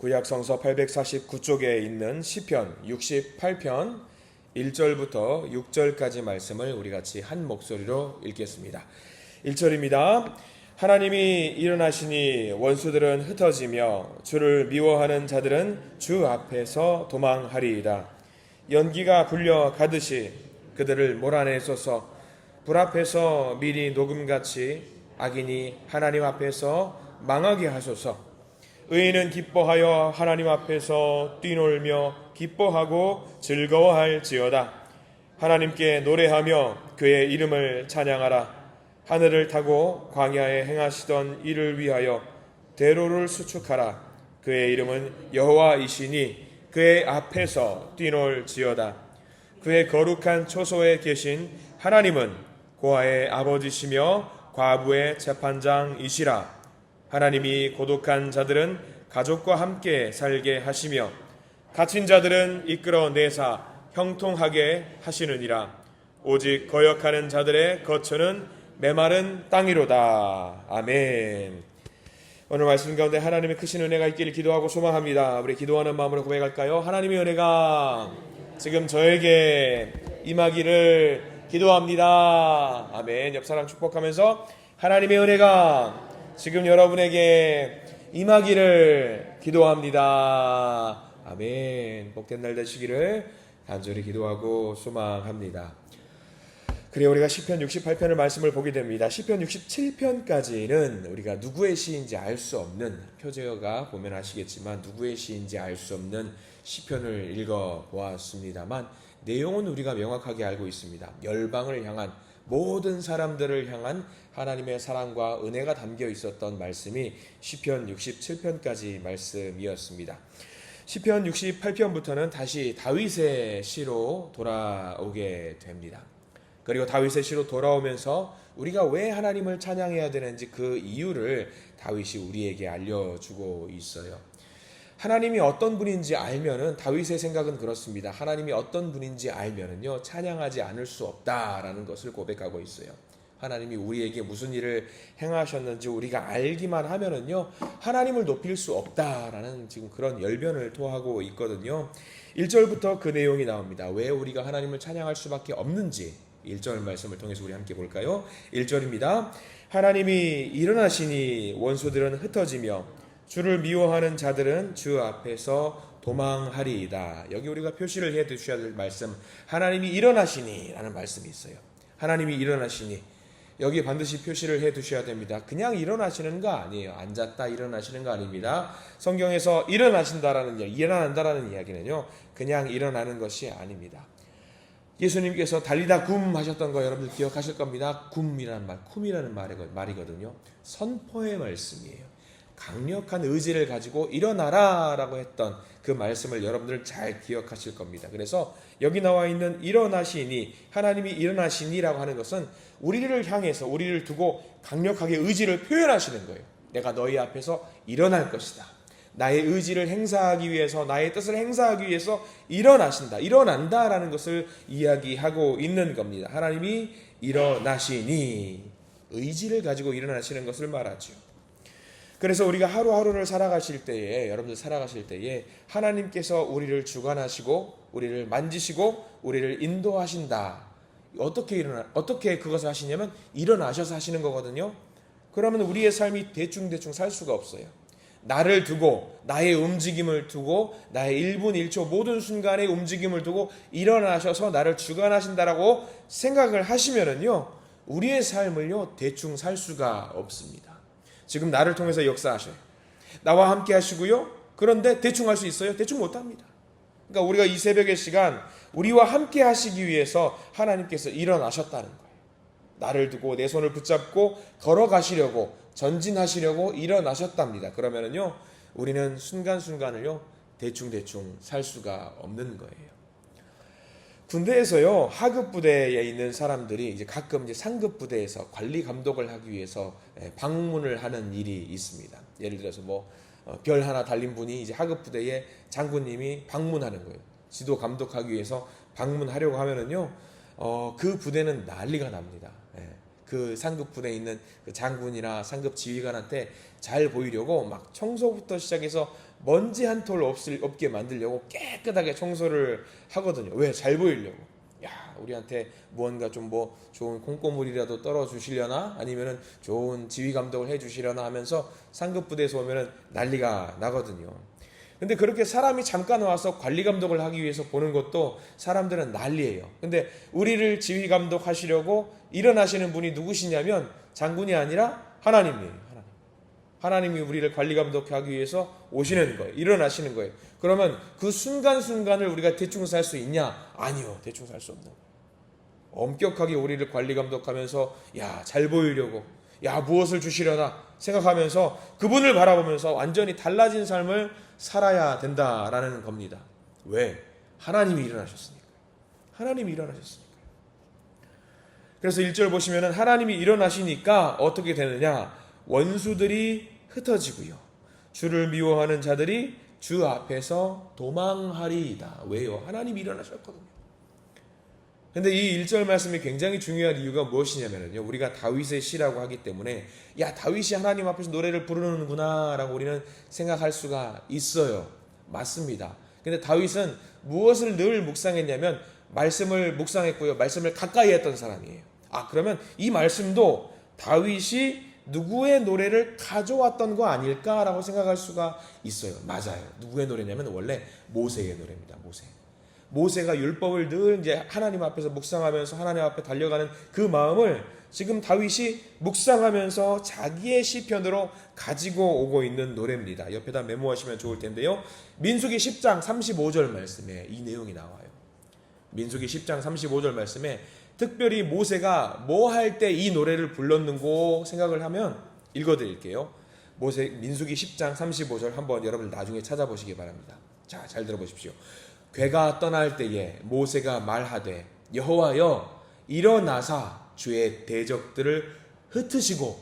구약성서 849쪽에 있는 시편 68편 1절부터 6절까지 말씀을 우리 같이 한 목소리로 읽겠습니다. 1절입니다. 하나님이 일어나시니 원수들은 흩어지며 주를 미워하는 자들은 주 앞에서 도망하리이다. 연기가 불려 가듯이 그들을 몰아내소서. 불 앞에서 미리 녹음같이 악인이 하나님 앞에서 망하게 하소서. 의인은 기뻐하여 하나님 앞에서 뛰놀며 기뻐하고 즐거워할지어다. 하나님께 노래하며 그의 이름을 찬양하라. 하늘을 타고 광야에 행하시던 이를 위하여 대로를 수축하라. 그의 이름은 여호와이시니 그의 앞에서 뛰놀지어다. 그의 거룩한 초소에 계신 하나님은 고아의 아버지시며 과부의 재판장이시라. 하나님이 고독한 자들은 가족과 함께 살게 하시며 갇힌 자들은 이끌어내사 형통하게 하시느니라. 오직 거역하는 자들의 거처는 메마른 땅이로다. 아멘. 오늘 말씀 가운데 하나님의 크신 은혜가 있기를 기도하고 소망합니다. 우리 기도하는 마음으로 고백할까요? 하나님의 은혜가 지금 저에게 임하기를 기도합니다. 아멘. 옆 사람 축복하면서 하나님의 은혜가 지금 여러분에게 임하기를 기도합니다. 아멘. 복된 날 되시기를 간절히 기도하고 소망합니다. 그리고 우리가 시편 68편의 말씀을 보게 됩니다. 시편 67편까지는 우리가 누구의 시인지 알 수 없는, 표제어가 보면 아시겠지만 누구의 시인지 알 수 없는 시편을 읽어보았습니다만 내용은 우리가 명확하게 알고 있습니다. 열방을 향한, 모든 사람들을 향한 하나님의 사랑과 은혜가 담겨 있었던 말씀이 시편 67편까지 말씀이었습니다. 시편 68편부터는 다시 다윗의 시로 돌아오게 됩니다. 그리고 다윗의 시로 돌아오면서 우리가 왜 하나님을 찬양해야 되는지 그 이유를 다윗이 우리에게 알려주고 있어요. 하나님이 어떤 분인지 알면은, 다윗의 생각은 그렇습니다. 하나님이 어떤 분인지 알면은요, 찬양하지 않을 수 없다라는 것을 고백하고 있어요. 하나님이 우리에게 무슨 일을 행하셨는지 우리가 알기만 하면은요, 하나님을 높일 수 없다라는 지금 그런 열변을 토하고 있거든요. 1절부터 그 내용이 나옵니다. 왜 우리가 하나님을 찬양할 수밖에 없는지 1절 말씀을 통해서 우리 함께 볼까요? 1절입니다. 하나님이 일어나시니 원수들은 흩어지며 주를 미워하는 자들은 주 앞에서 도망하리이다. 여기 우리가 표시를 해 두셔야 될 말씀, 하나님이 일어나시니 라는 말씀이 있어요. 하나님이 일어나시니, 여기 반드시 표시를 해 두셔야 됩니다. 그냥 일어나시는 거 아니에요. 앉았다 일어나시는 거 아닙니다. 성경에서 일어나신다라는 이야기, 일어난다라는 이야기는요, 그냥 일어나는 것이 아닙니다. 예수님께서 달리다 굼 하셨던 거 여러분들 기억하실 겁니다. 굼이라는 말, 쿰이라는 말이거든요. 선포의 말씀이에요. 강력한 의지를 가지고 일어나라 라고 했던 그 말씀을 여러분들 잘 기억하실 겁니다. 그래서 여기 나와 있는 일어나시니, 하나님이 일어나시니 라고 하는 것은 우리를 향해서, 우리를 두고 강력하게 의지를 표현하시는 거예요. 내가 너희 앞에서 일어날 것이다. 나의 의지를 행사하기 위해서, 나의 뜻을 행사하기 위해서 일어나신다, 일어난다 라는 것을 이야기하고 있는 겁니다. 하나님이 일어나시니, 의지를 가지고 일어나시는 것을 말하죠. 그래서 우리가 하루하루를 살아가실 때에, 여러분들 살아가실 때에 하나님께서 우리를 주관하시고 우리를 만지시고 우리를 인도하신다. 어떻게 그것을 하시냐면 일어나셔서 하시는 거거든요. 그러면 우리의 삶이 대충 살 수가 없어요. 나를 두고, 나의 움직임을 두고, 나의 1분 1초 모든 순간의 움직임을 두고 일어나셔서 나를 주관하신다라고 생각을 하시면은요, 우리의 삶을요 대충 살 수가 없습니다. 지금 나를 통해서 역사하셔요. 나와 함께 하시고요. 그런데 대충 할 수 있어요? 대충 못합니다. 그러니까 우리가 이 새벽의 시간, 우리와 함께 하시기 위해서 하나님께서 일어나셨다는 거예요. 나를 두고 내 손을 붙잡고 걸어가시려고, 전진하시려고 일어나셨답니다. 그러면은요, 우리는 순간순간을요 대충 살 수가 없는 거예요. 군대에서요, 하급 부대에 있는 사람들이 이제 가끔 이제 상급 부대에서 관리 감독을 하기 위해서 방문을 하는 일이 있습니다. 예를 들어서 별 하나 달린 분이 이제 하급 부대에 장군님이 방문하는 거예요. 지도 감독하기 위해서 방문하려고 하면은요, 그 부대는 난리가 납니다. 그 상급 부대에 있는 그 장군이나 상급 지휘관한테 잘 보이려고 막 청소부터 시작해서 먼지 한 톨 없게 만들려고 깨끗하게 청소를 하거든요. 왜? 잘 보이려고. 야, 우리한테 무언가 좀 뭐 좋은 콩고물이라도 떨어 주시려나, 아니면은 좋은 지휘 감독을 해 주시려나 하면서 상급 부대에서 오면은 난리가 나거든요. 근데 그렇게 사람이 잠깐 와서 관리 감독을 하기 위해서 보는 것도 사람들은 난리예요. 근데 우리를 지휘 감독 하시려고 일어나시는 분이 누구시냐면 장군이 아니라 하나님이에요. 하나님이 우리를 관리 감독하기 위해서 오시는 거예요. 일어나시는 거예요. 그러면 그 순간순간을 우리가 대충 살 수 있냐? 아니요. 대충 살 수 없는 거예요. 엄격하게 우리를 관리 감독하면서 야, 잘 보이려고, 야, 무엇을 주시려나 생각하면서 그분을 바라보면서 완전히 달라진 삶을 살아야 된다라는 겁니다. 왜? 하나님이 일어나셨으니까. 하나님이 일어나셨으니까. 그래서 1절 보시면은 하나님이 일어나시니까 어떻게 되느냐? 원수들이 흩어지고요. 주를 미워하는 자들이 주 앞에서 도망하리이다. 왜요? 하나님이 일어나셨거든요. 근데 이 1절 말씀이 굉장히 중요한 이유가 무엇이냐면요, 우리가 다윗의 시라고 하기 때문에 야, 다윗이 하나님 앞에서 노래를 부르는구나 라고 우리는 생각할 수가 있어요. 맞습니다. 근데 다윗은 무엇을 늘 묵상했냐면 말씀을 묵상했고요, 말씀을 가까이 했던 사람이에요. 그러면 이 말씀도 다윗이 누구의 노래를 가져왔던 거 아닐까라고 생각할 수가 있어요. 맞아요. 누구의 노래냐면 원래 모세의 노래입니다. 모세가 율법을 늘 이제 하나님 앞에서 묵상하면서 하나님 앞에 달려가는 그 마음을 지금 다윗이 묵상하면서 자기의 시편으로 가지고 오고 있는 노래입니다. 옆에다 메모하시면 좋을 텐데요. 민수기 10장 35절 말씀에 이 내용이 나와요. 민수기 10장 35절 말씀에 특별히 모세가 뭐 할 때 이 노래를 불렀는고 생각을 하면 읽어드릴게요. 민수기 10장 35절 한번 여러분 나중에 찾아보시기 바랍니다. 자, 잘 들어보십시오. 괴가 떠날 때에 모세가 말하되 여호와여 일어나사 주의 대적들을 흩으시고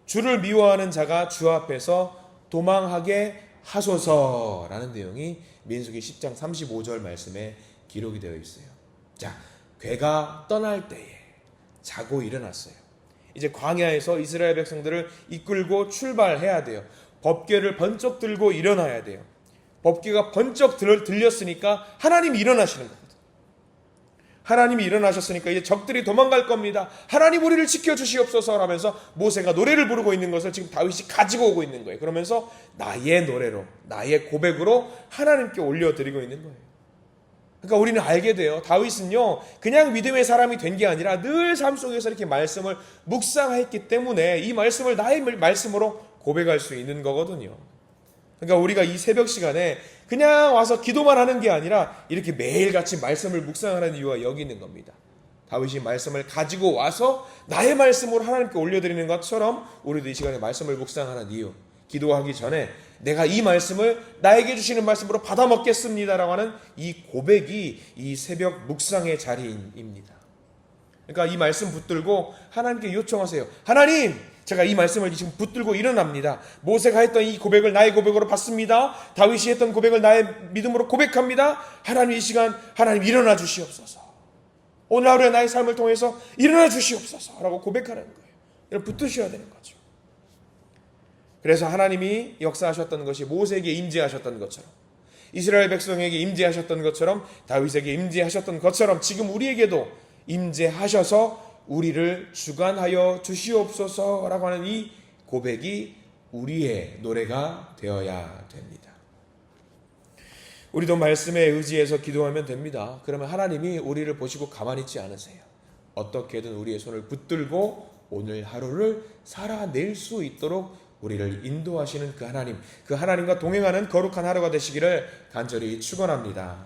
주를 미워하는 자가 주 앞에서 도망하게 하소서라는 내용이 민수기 10장 35절 말씀에 기록이 되어 있어요. 자, 괴가 떠날 때에 자고 일어났어요. 이제 광야에서 이스라엘 백성들을 이끌고 출발해야 돼요. 법궤를 번쩍 들고 일어나야 돼요. 법궤가 번쩍 들렸으니까 하나님이 일어나시는 겁니다. 하나님이 일어나셨으니까 이제 적들이 도망갈 겁니다. 하나님 우리를 지켜주시옵소서 하면서 모세가 노래를 부르고 있는 것을 지금 다윗이 가지고 오고 있는 거예요. 그러면서 나의 노래로, 나의 고백으로 하나님께 올려드리고 있는 거예요. 그러니까 우리는 알게 돼요. 다윗은요, 그냥 믿음의 사람이 된 게 아니라 늘 삶 속에서 이렇게 말씀을 묵상했기 때문에 이 말씀을 나의 말씀으로 고백할 수 있는 거거든요. 그러니까 우리가 이 새벽 시간에 그냥 와서 기도만 하는 게 아니라 이렇게 매일같이 말씀을 묵상하는 이유가 여기 있는 겁니다. 다윗이 말씀을 가지고 와서 나의 말씀으로 하나님께 올려드리는 것처럼 우리도 이 시간에 말씀을 묵상하는 이유, 기도하기 전에 내가 이 말씀을 나에게 주시는 말씀으로 받아 먹겠습니다라고 하는 이 고백이 이 새벽 묵상의 자리입니다. 그러니까 이 말씀 붙들고 하나님께 요청하세요. 하나님, 제가 이 말씀을 지금 붙들고 일어납니다. 모세가 했던 이 고백을 나의 고백으로 받습니다. 다윗이 했던 고백을 나의 믿음으로 고백합니다. 하나님, 이 시간 하나님 일어나 주시옵소서. 오늘 하루의 나의 삶을 통해서 일어나 주시옵소서 라고 고백하는 거예요. 여러분, 붙드셔야 되는 거죠. 그래서 하나님이 역사하셨던 것이 모세에게 임재하셨던 것처럼, 이스라엘 백성에게 임재하셨던 것처럼, 다윗에게 임재하셨던 것처럼 지금 우리에게도 임재하셔서 우리를 주관하여 주시옵소서라고 하는 이 고백이 우리의 노래가 되어야 됩니다. 우리도 말씀에 의지해서 기도하면 됩니다. 그러면 하나님이 우리를 보시고 가만히 있지 않으세요. 어떻게든 우리의 손을 붙들고 오늘 하루를 살아낼 수 있도록 우리를 인도하시는 그 하나님, 그 하나님과 동행하는 거룩한 하루가 되시기를 간절히 축원합니다.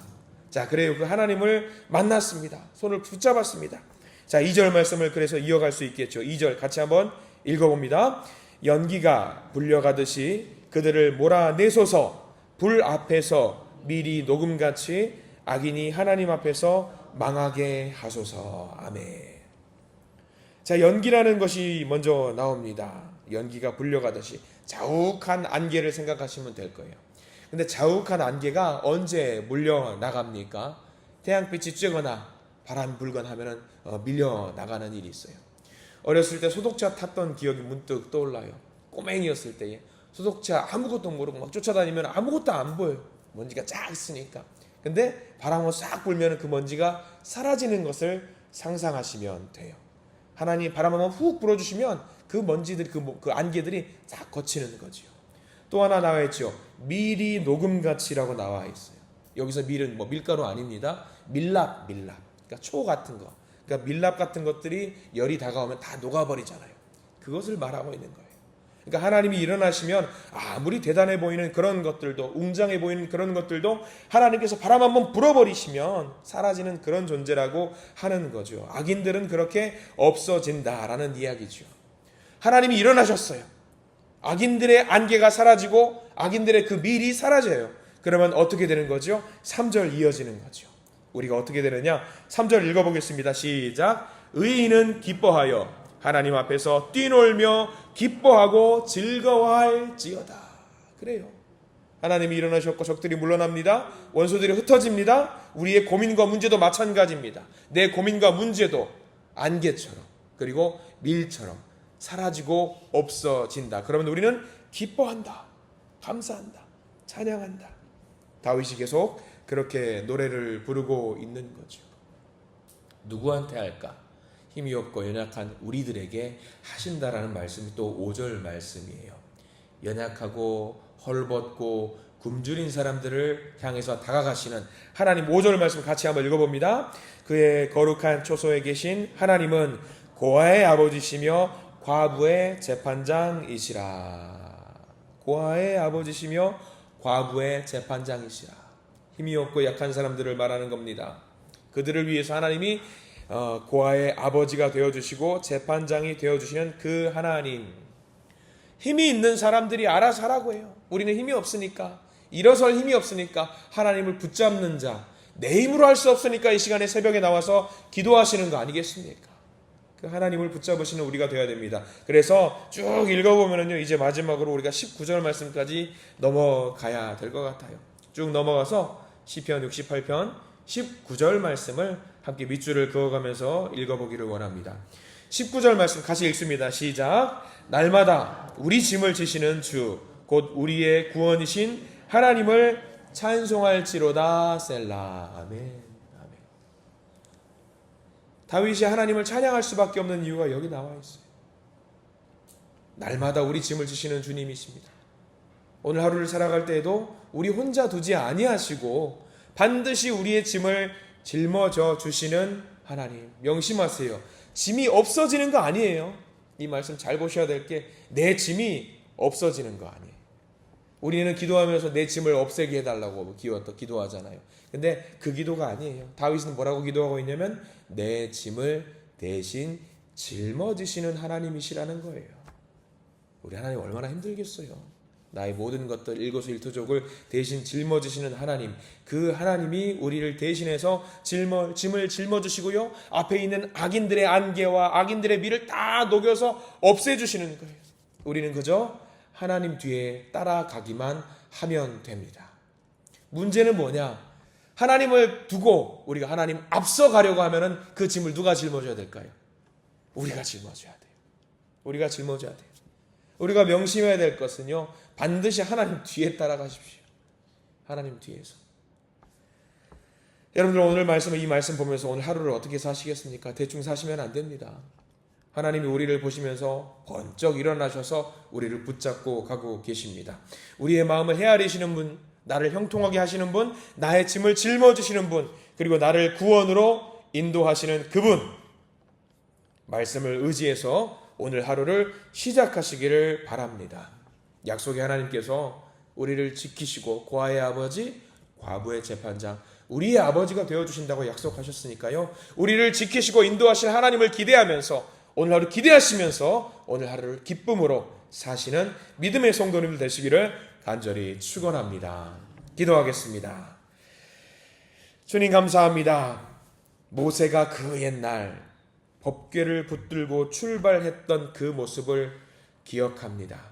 자, 그래요. 그 하나님을 만났습니다. 손을 붙잡았습니다. 자, 2절 말씀을 그래서 이어갈 수 있겠죠. 2절 같이 한번 읽어봅니다. 연기가 불려가듯이 그들을 몰아내소서. 불 앞에서 미리 녹음같이 악인이 하나님 앞에서 망하게 하소서. 아멘. 자, 연기라는 것이 먼저 나옵니다. 연기가 불려가듯이 자욱한 안개를 생각하시면 될 거예요. 근데 자욱한 안개가 언제 물려나갑니까? 태양빛이 쬐거나 바람 불거나 하면 밀려나가는 일이 있어요. 어렸을 때 소독차 탔던 기억이 문득 떠올라요. 꼬맹이였을 때에 소독차 아무것도 모르고 막 쫓아다니면 아무것도 안 보여요. 먼지가 쫙 있으니까. 근데 바람을 싹 불면 그 먼지가 사라지는 것을 상상하시면 돼요. 하나님 바람 한번 훅 불어주시면 그 먼지들이 그 안개들이 싹 거치는 거지요. 또 하나 나와 있죠. 밀이 녹음같이라고 나와 있어요. 여기서 밀은 뭐 밀가루 아닙니다. 밀랍. 그러니까 초 같은 거. 그러니까 밀랍 같은 것들이 열이 다가오면 다 녹아버리잖아요. 그것을 말하고 있는 거예요. 그러니까 하나님이 일어나시면 아무리 대단해 보이는 그런 것들도, 웅장해 보이는 그런 것들도 하나님께서 바람 한번 불어버리시면 사라지는 그런 존재라고 하는 거죠. 악인들은 그렇게 없어진다라는 이야기죠. 하나님이 일어나셨어요. 악인들의 안개가 사라지고 악인들의 그 밀이 사라져요. 그러면 어떻게 되는 거죠? 3절 이어지는 거죠. 우리가 어떻게 되느냐? 3절 읽어보겠습니다. 시작. 의인은 기뻐하여 하나님 앞에서 뛰놀며 기뻐하고 즐거워할지어다. 그래요. 하나님이 일어나셨고 적들이 물러납니다. 원수들이 흩어집니다. 우리의 고민과 문제도 마찬가지입니다. 내 고민과 문제도 안개처럼 그리고 밀처럼 사라지고 없어진다. 그러면 우리는 기뻐한다. 감사한다. 찬양한다. 다윗이 계속 그렇게 노래를 부르고 있는 거죠. 누구한테 할까? 힘이 없고 연약한 우리들에게 하신다라는 말씀이 또 5절 말씀이에요. 연약하고 헐벗고 굶주린 사람들을 향해서 다가가시는 하나님 5절 말씀 같이 한번 읽어봅니다. 그의 거룩한 초소에 계신 하나님은 고아의 아버지시며 과부의 재판장이시라. 고아의 아버지시며 과부의 재판장이시라. 힘이 없고 약한 사람들을 말하는 겁니다. 그들을 위해서 하나님이 고아의 아버지가 되어주시고 재판장이 되어주시는 그 하나님. 힘이 있는 사람들이 알아서 하라고 해요. 우리는 힘이 없으니까, 일어설 힘이 없으니까 하나님을 붙잡는 자, 내 힘으로 할 수 없으니까 이 시간에 새벽에 나와서 기도하시는 거 아니겠습니까? 그 하나님을 붙잡으시는 우리가 되어야 됩니다. 그래서 쭉 읽어보면요, 이제 마지막으로 우리가 19절 말씀까지 넘어가야 될 것 같아요. 쭉 넘어가서 시편 68편 19절 말씀을 함께 밑줄을 그어가면서 읽어보기를 원합니다. 19절 말씀 같이 읽습니다. 시작. 날마다 우리 짐을 지시는 주 곧 우리의 구원이신 하나님을 찬송할지로다. 셀라. 아멘. 아멘. 다윗이 하나님을 찬양할 수밖에 없는 이유가 여기 나와 있어요. 날마다 우리 짐을 지시는 주님이십니다. 오늘 하루를 살아갈 때에도 우리 혼자 두지 아니하시고 반드시 우리의 짐을 짊어져 주시는 하나님. 명심하세요. 짐이 없어지는 거 아니에요. 이 말씀 잘 보셔야 될 게 내 짐이 없어지는 거 아니에요. 우리는 기도하면서 내 짐을 없애게 해달라고 기도하잖아요. 근데 그 기도가 아니에요. 다윗은 뭐라고 기도하고 있냐면 내 짐을 대신 짊어지시는 하나님이시라는 거예요. 우리 하나님 얼마나 힘들겠어요. 나의 모든 것들 일거수일투족을 대신 짊어지시는 하나님, 그 하나님이 우리를 대신해서 짐을 짊어지시고요, 앞에 있는 악인들의 안개와 악인들의 밀을 다 녹여서 없애주시는 거예요. 우리는 그저 하나님 뒤에 따라가기만 하면 됩니다. 문제는 뭐냐? 하나님을 두고 우리가 하나님 앞서 가려고 하면은 그 짐을 누가 짊어져야 될까요? 우리가 짊어져야 돼요. 우리가 짊어져야 돼요. 우리가 명심해야 될 것은요, 반드시 하나님 뒤에 따라가십시오. 하나님 뒤에서. 여러분들 오늘 이 말씀 보면서 오늘 하루를 어떻게 사시겠습니까? 대충 사시면 안 됩니다. 하나님이 우리를 보시면서 번쩍 일어나셔서 우리를 붙잡고 가고 계십니다. 우리의 마음을 헤아리시는 분, 나를 형통하게 하시는 분, 나의 짐을 짊어지시는 분, 그리고 나를 구원으로 인도하시는 그분, 말씀을 의지해서 오늘 하루를 시작하시기를 바랍니다. 약속의 하나님께서 우리를 지키시고 고아의 아버지, 과부의 재판장, 우리의 아버지가 되어주신다고 약속하셨으니까요. 우리를 지키시고 인도하실 하나님을 기대하면서 오늘 하루 기대하시면서 오늘 하루를 기쁨으로 사시는 믿음의 성도님들 되시기를 간절히 축원합니다. 기도하겠습니다. 주님 감사합니다. 모세가 그 옛날 법궤를 붙들고 출발했던 그 모습을 기억합니다.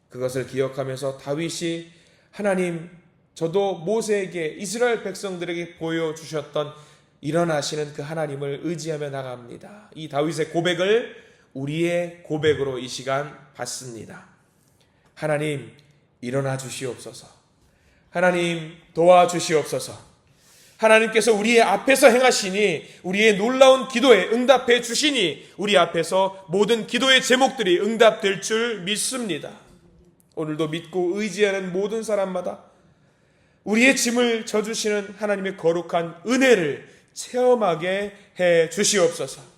그것을 기억하면서 다윗이 하나님, 저도 모세에게 이스라엘 백성들에게 보여주셨던 일어나시는 그 하나님을 의지하며 나갑니다. 이 다윗의 고백을 우리의 고백으로 이 시간 받습니다. 하나님 일어나 주시옵소서. 하나님 도와주시옵소서. 하나님께서 우리의 앞에서 행하시니 우리의 놀라운 기도에 응답해 주시니 우리 앞에서 모든 기도의 제목들이 응답될 줄 믿습니다. 오늘도 믿고 의지하는 모든 사람마다 우리의 짐을 져주시는 하나님의 거룩한 은혜를 체험하게 해 주시옵소서.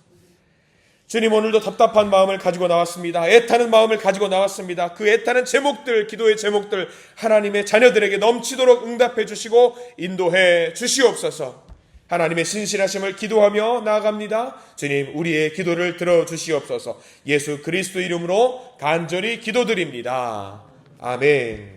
주님, 오늘도 답답한 마음을 가지고 나왔습니다. 애타는 마음을 가지고 나왔습니다. 그 애타는 제목들, 기도의 제목들 하나님의 자녀들에게 넘치도록 응답해 주시고 인도해 주시옵소서. 하나님의 신실하심을 기도하며 나아갑니다. 주님, 우리의 기도를 들어주시옵소서. 예수 그리스도 이름으로 간절히 기도드립니다. 아멘.